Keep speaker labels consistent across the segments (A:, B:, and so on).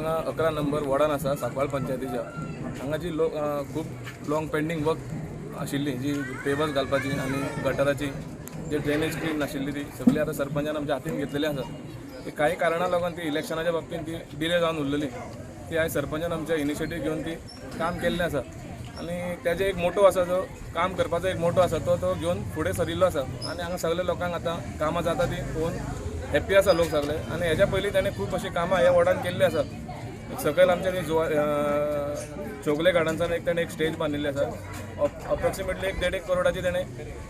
A: हांगा 11 नंबर वॉर्डान आसा सांकवाळ पंचायतीच्या हांगाची खूब लॉंग पेंडींग वर्क आशिल्ली जी पेवर्स घालपाची आनी गटराची जी ड्रेनेज क्लीन नाशिल्ली ती सगळी आतां सरपंचान आमच्या हातीन घेतलेली आसा ती काही कारणां लागून ती इलेक्शनाच्या बाबतींत ती डिले जावन उरलेली ती आयज सरपंचान आमच्या इनिशिएटीव घेवन ती काम केल्लें आसा आनी तेजे एक मोटो आसा जो काम करपाचो एक मोटो आसा तो घेवन फुडें सरिल्लो आसा आनी हांगा सगळे लोकांक आतां कामां जाता ती पळोवन हॅप्पी आसा लोक सगळे आनी हेज्या पयलीं ताणें खूब अशीं कामां ह्या वॉर्डान केल्लीं आसा सकयल आमच्या चोगले गार्डन्सान ताणें एक स्टेज बांदिल्ली आसा अप्रॉक्सिमेटली 1.5 करोडाची ताणें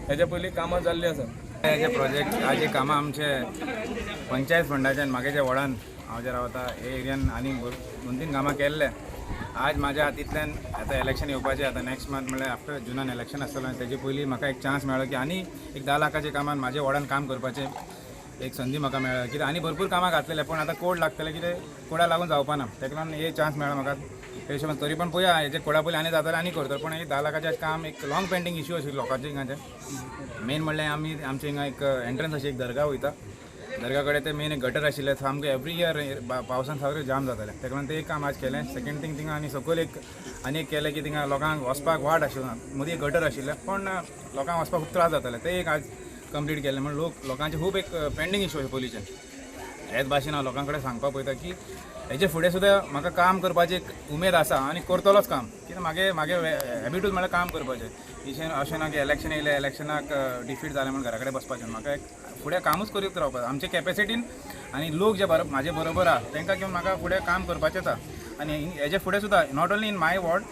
A: हेज्या पयलीं कामां जाल्लीं आसा
B: हे प्रोजेक्ट आज कामां आमचे पंचायत फंडाच्यान म्हागे वॉर्डान हांव जे रावता हे एरियान आनी 2-3 कामां केल्ले आज म्हाज्या हातींतल्यान आतां इलेक्शन येवपाचें आतां नेक्स्ट मंथ म्हणल्यार आफ्टर जुनान इलेक्शन आसतलें तेजे पयलीं म्हाका एक चान्स मेळ्ळो की आनी एक 10 लाखाच्या कामान म्हाज्या वॉर्डान काम करपाचें एक संदी म्हाका मेळ्ळा कित्याक आनी भरपूर कामां घातलेले पण आतां कोड लागतले कितें कोडा लागून जावपाना तेका लागून हे चान्स मेळ्ळा म्हाका ते हिशोबान तरी पण पळोवया हेजे कोडा पयलीं आनी जातालें आनी करतलो पण हे 10 लाखाचें काम एक लॉंग पेंडींग इश्यू आशिल्लो लोकांचे हिंगाचे मेन म्हणल्यार आमी आमचे हिंगा एक एंट्रन्स अशी एक दर्गा वयता दर्गा कडेन ते मेन एक गटर आशिल्ले सामकें एवरी इयर पावसान सगळें जाम जातालें तेका लागून ते एक काम आज केलें सेकंड थिंग थिंगा आनी सकयल एक केलें की थिंगा लोकांक वचपाक वाट आशिल्लो मदीं एक गटर आशिल्लें पण लोकांक वचपाक खूब त्रास जाताले ते एक आज कंप्लीट केलें म्हण लोकांचे खूब एक पेंडींग इश्यू पयलींचे हेच भाशेन हांव लोकां कडेन सांगपाक पळयता की हेजे फुडें सुद्दां म्हाका काम करपाची एक उमेद आसा आनी करतलोच काम कित्याक म्हागे हॅबिटूच म्हळ्यार काम करपाचें अशें ना की इलेक्शन येयलें इलेक्शनाक डिफीट जालें म्हण घरा कडेन बसपाचें म्हाका एक फुडें कामूच करीत रावपाचें आमचे कॅपेसिटीन आनी लोक जे म्हाजे बरोबर आहा तांकां घेवन म्हाका फुडें काम करपाचेंच आसा आनी हेजे फुडें सुद्दां not only in my ward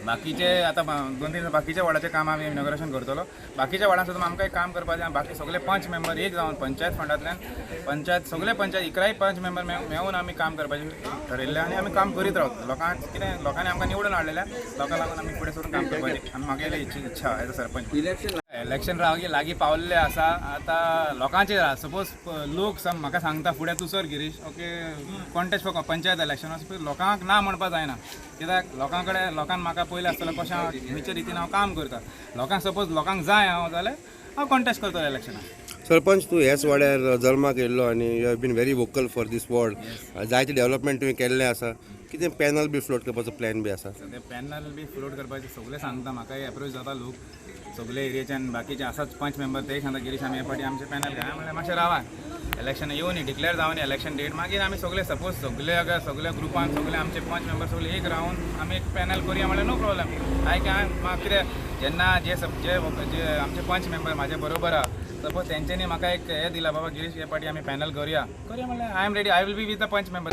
B: बाकीचे आतां 2-3 बाकीच्या वार्डाचें काम आमी इनॉग्रेशन करतलो बाकीच्या वार्डान सुद्दां आमकां एक काम करपाचें बाकी सगळे 5 मेंबर एक जावन पंचायत फंडांतल्यान सगळे पंचायत 11 5 मेंबर मेळून आमी काम करपाचें ठरयल्लें आनी आमी काम करीत रावता लोकांनी आमकां निवडून हाडलेल्या लोकांक लागून आमी फुडें सरून काम करपाचें आनी म्हागे इच्छा एज अ सरपंच इलेक्शन लागीं पावल्लें आसा आतां लोकांचेर आसा सपोज लोक म्हाका सांगता फुडें तूं sir Girish okay contest for panchayat election लोकांक ना म्हणपा जायना कित्याक लोकांक म्हाका पयलें आसतलें कशें खंयच्या रितीन हांव काम करता लोकांक सपोज लोकांक जाय हांव जाल्यार हांव कॉन्टेस्ट करतलो इलेक्शनाक
C: सरपंच तूं ह्याच वाड्यार जल्माक येयल्लो आनी you have been very vocal for this ward जायते डेव्हलपमेंट तुवें केल्लें आसा कितें पॅनल बी फ्लोट करपाचो प्लॅन बी आसा
B: ते पॅनल बी फ्लोट करपाचें सगळे सांगता म्हाका एप्रोच जाता लोक सगळे एरियाच्यान बाकीचे आसाच 5 मेंबर ते सांगता गिरीश आमी हे फाटी आमचे पॅनल घाय म्हणल्यार मातशें रावा इलेक्शन येवन डिक्लेअर जावन इलेक्शन डेट मागीर आमी सगळे सपोज सगळ्या ग्रुपान सगळे आमचे 5 मेंबर सगळे एक रावन आमी एक पॅनल करुया म्हणल्यार नो प्रॉब्लेम म्हाका कितें जेन्ना जे आमचे 5 मेंबर म्हाजे बरोबर आहा सपोज तेंच्यांनी म्हाका एक हे दिला बाबा गिरीश हे फाटी आमी पॅनल करुया म्हणल्यार I am ready I will be with the 5 member